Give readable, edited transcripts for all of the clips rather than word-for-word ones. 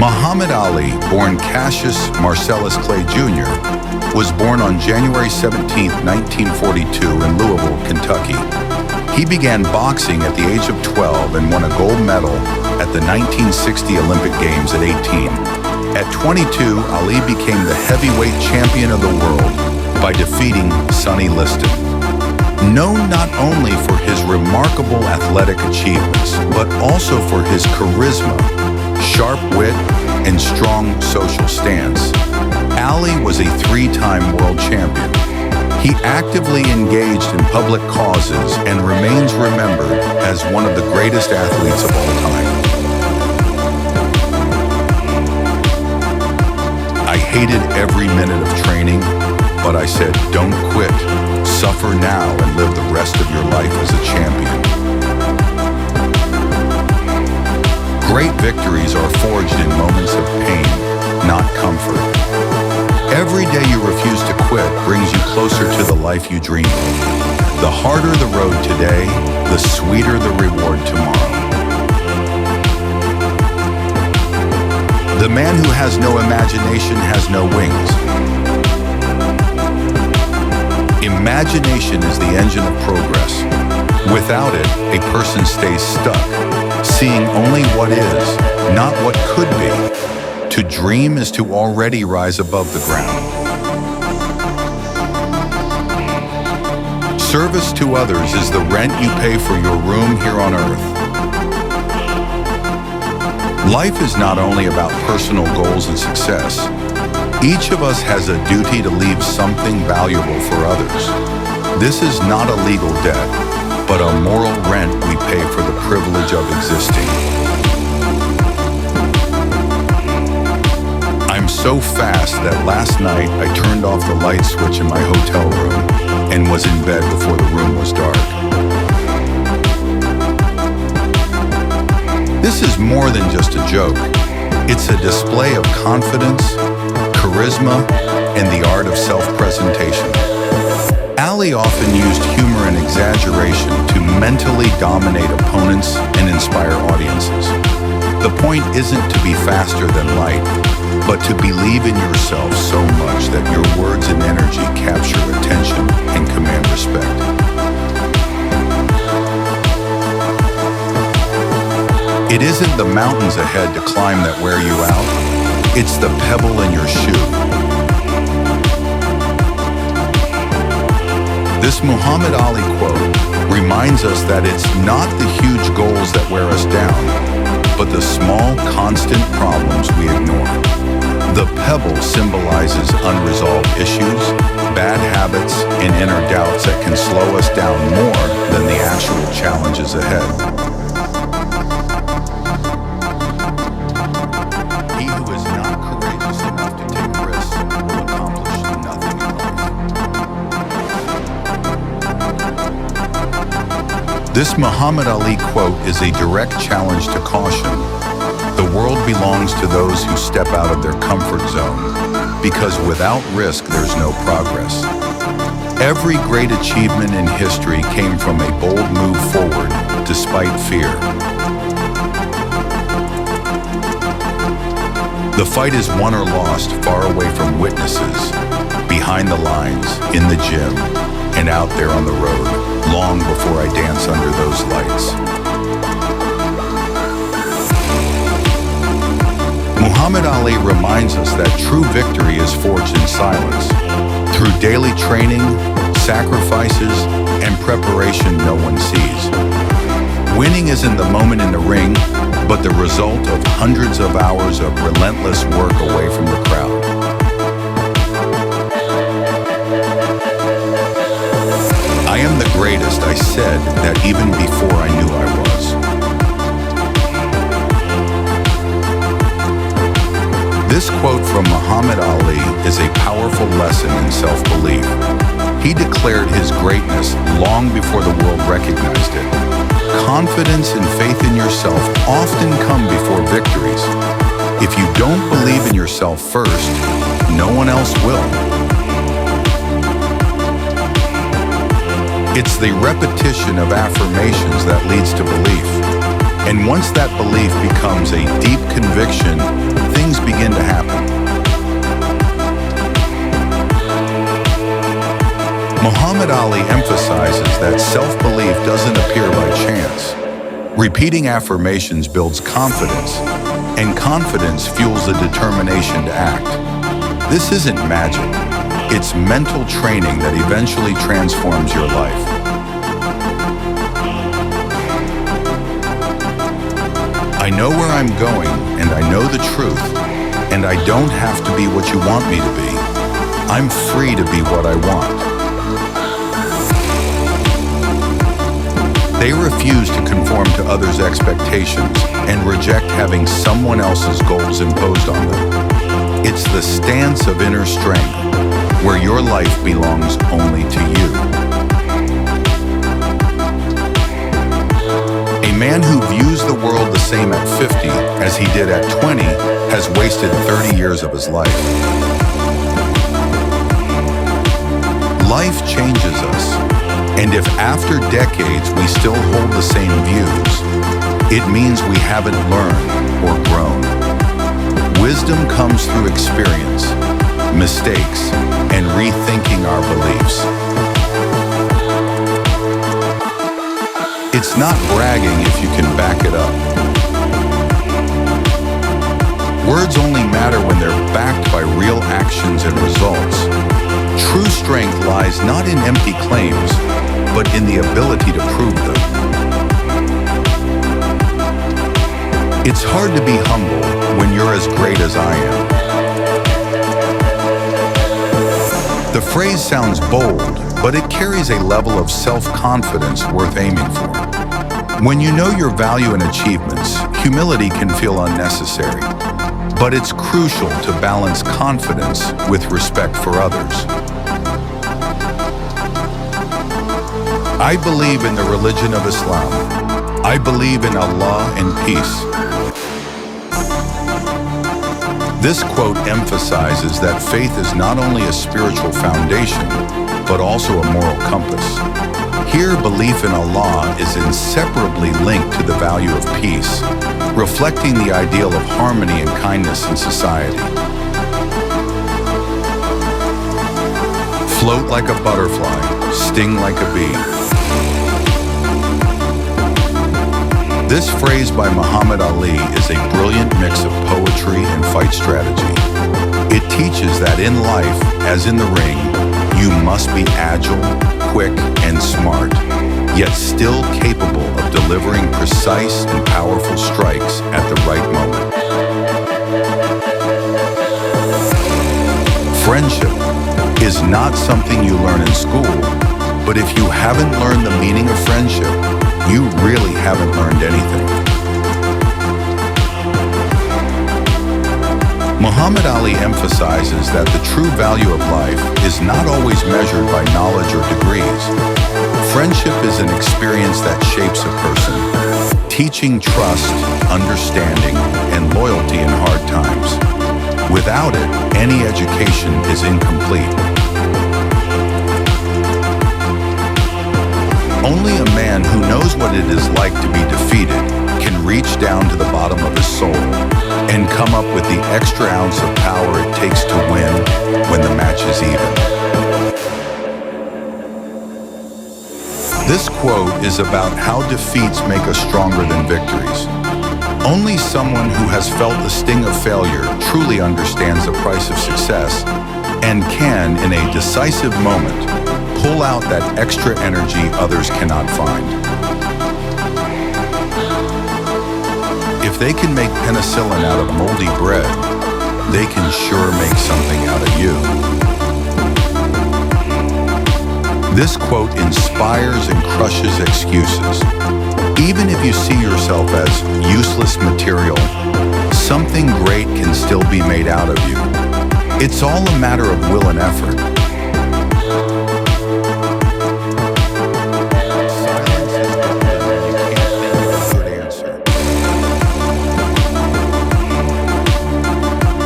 Muhammad Ali, born Cassius Marcellus Clay Jr., was born on January 17, 1942 in Louisville, Kentucky. He began boxing at the age of 12 and won a gold medal at the 1960 Olympic Games at 18. At 22, Ali became the heavyweight champion of the world by defeating Sonny Liston. Known not only for his remarkable athletic achievements, but also for his charisma, sharp wit, and strong social stance, Ali was a three-time world champion. He actively engaged in public causes and remains remembered as one of the greatest athletes of all time. I hated every minute of training, but I said, don't quit. Suffer now and live the rest of your life as a champion. Great victories are forged in moments of pain, not comfort. Every day you refuse to quit brings you closer to the life you dream of. The harder the road today, the sweeter the reward tomorrow. The man who has no imagination has no wings. Imagination is the engine of progress. Without it, a person stays stuck, seeing only what is, not what could be. To dream is to already rise above the ground. Service to others is the rent you pay for your room here on earth. Life is not only about personal goals and success. Each of us has a duty to leave something valuable for others. This is not a legal debt, but a moral rent we pay for the privilege of existing. I'm so fast that last night I turned off the light switch in my hotel room and was in bed before the room was dark. This is more than just a joke. It's a display of confidence, charisma, and the art of self-presentation. Ali often used humor and exaggeration to mentally dominate opponents and inspire audiences. The point isn't to be faster than light, but to believe in yourself so much that your words and energy capture attention and command respect. It isn't the mountains ahead to climb that wear you out. It's the pebble in your shoe. This Muhammad Ali quote reminds us that it's not the huge goals that wear us down, but the small, constant problems we ignore. The pebble symbolizes unresolved issues, bad habits, and inner doubts that can slow us down more than the actual challenges ahead. He who is not courageous enough to take risks will accomplish nothing in life. This Muhammad Ali quote is a direct challenge to caution. The world belongs to those who step out of their comfort zone, because without risk, there's no progress. Every great achievement in history came from a bold move forward, despite fear. The fight is won or lost far away from witnesses, behind the lines, in the gym, and out there on the road, long before I dance under those lights. Muhammad Ali reminds us that true victory is forged in silence, through daily training, sacrifices, and preparation no one sees. Winning isn't the moment in the ring, but the result of hundreds of hours of relentless work away from the crowd. I am the greatest, I said that even before I knew I was. This quote from Muhammad Ali is a powerful lesson in self-belief. He declared his greatness long before the world recognized it. Confidence and faith in yourself often come before victories. If you don't believe in yourself first, no one else will. It's the repetition of affirmations that leads to belief. And once that belief becomes a deep conviction, things begin to happen. Muhammad Ali emphasizes that self-belief doesn't appear by chance. Repeating affirmations builds confidence, and confidence fuels a determination to act. This isn't magic. It's mental training that eventually transforms your life. I know where I'm going, and I know the truth, and I don't have to be what you want me to be. I'm free to be what I want. They refuse to conform to others' expectations and reject having someone else's goals imposed on them. It's the stance of inner strength, where your life belongs only to you. A man who views the world the same at 50 as he did at 20 has wasted 30 years of his life. Life changes us, and if after decades we still hold the same views, it means we haven't learned or grown. Wisdom comes through experience, mistakes, and rethinking our beliefs. It's not bragging if you can back it up. Words only matter when they're backed by real actions and results. True strength lies not in empty claims, but in the ability to prove them. It's hard to be humble when you're as great as I am. The phrase sounds bold, but it carries a level of self-confidence worth aiming for. When you know your value and achievements, humility can feel unnecessary, but it's crucial to balance confidence with respect for others. I believe in the religion of Islam. I believe in Allah and peace. This quote emphasizes that faith is not only a spiritual foundation, but also a moral compass. Here, belief in Allah is inseparably linked to the value of peace, reflecting the ideal of harmony and kindness in society. Float like a butterfly, sting like a bee. This phrase by Muhammad Ali is a brilliant mix of poetry and fight strategy. It teaches that in life, as in the ring, you must be agile, quick, and smart, yet still capable of delivering precise and powerful strikes at the right moment. Friendship is not something you learn in school, but if you haven't learned the meaning of friendship, you really haven't learned anything. Muhammad Ali emphasizes that the true value of life is not always measured by knowledge or degrees. Friendship is an experience that shapes a person, teaching trust, understanding, and loyalty in hard times. Without it, any education is incomplete. Only a man who knows what it is like to be defeated can reach down to the bottom of his soul and come up with the extra ounce of power it takes to win when the match is even. This quote is about how defeats make us stronger than victories. Only someone who has felt the sting of failure truly understands the price of success and can, in a decisive moment, pull out that extra energy others cannot find. If they can make penicillin out of moldy bread, they can sure make something out of you. This quote inspires and crushes excuses. Even if you see yourself as useless material, something great can still be made out of you. It's all a matter of will and effort.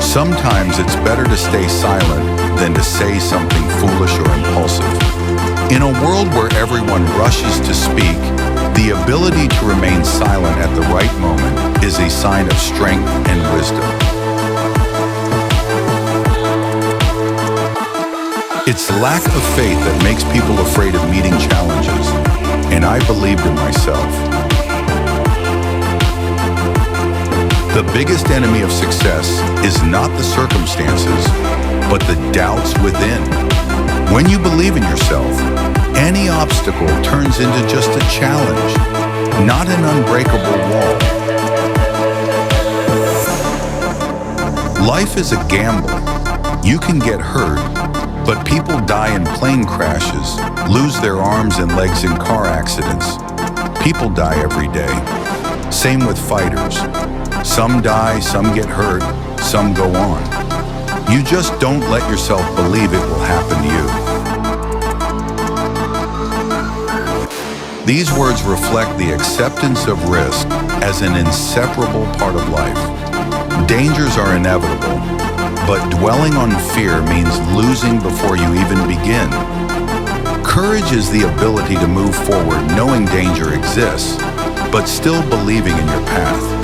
Sometimes it's better to stay silent than to say something foolish or impulsive. In a world where everyone rushes to speak, the ability to remain silent at the right moment is a sign of strength and wisdom. It's lack of faith that makes people afraid of meeting challenges, and I believed in myself. The biggest enemy of success is not the circumstances, but the doubts within. When you believe in yourself, any obstacle turns into just a challenge, not an unbreakable wall. Life is a gamble. You can get hurt, but people die in plane crashes, lose their arms and legs in car accidents. People die every day. Same with fighters. Some die, some get hurt, some go on. You just don't let yourself believe it will happen to you. These words reflect the acceptance of risk as an inseparable part of life. Dangers are inevitable, but dwelling on fear means losing before you even begin. Courage is the ability to move forward knowing danger exists, but still believing in your path.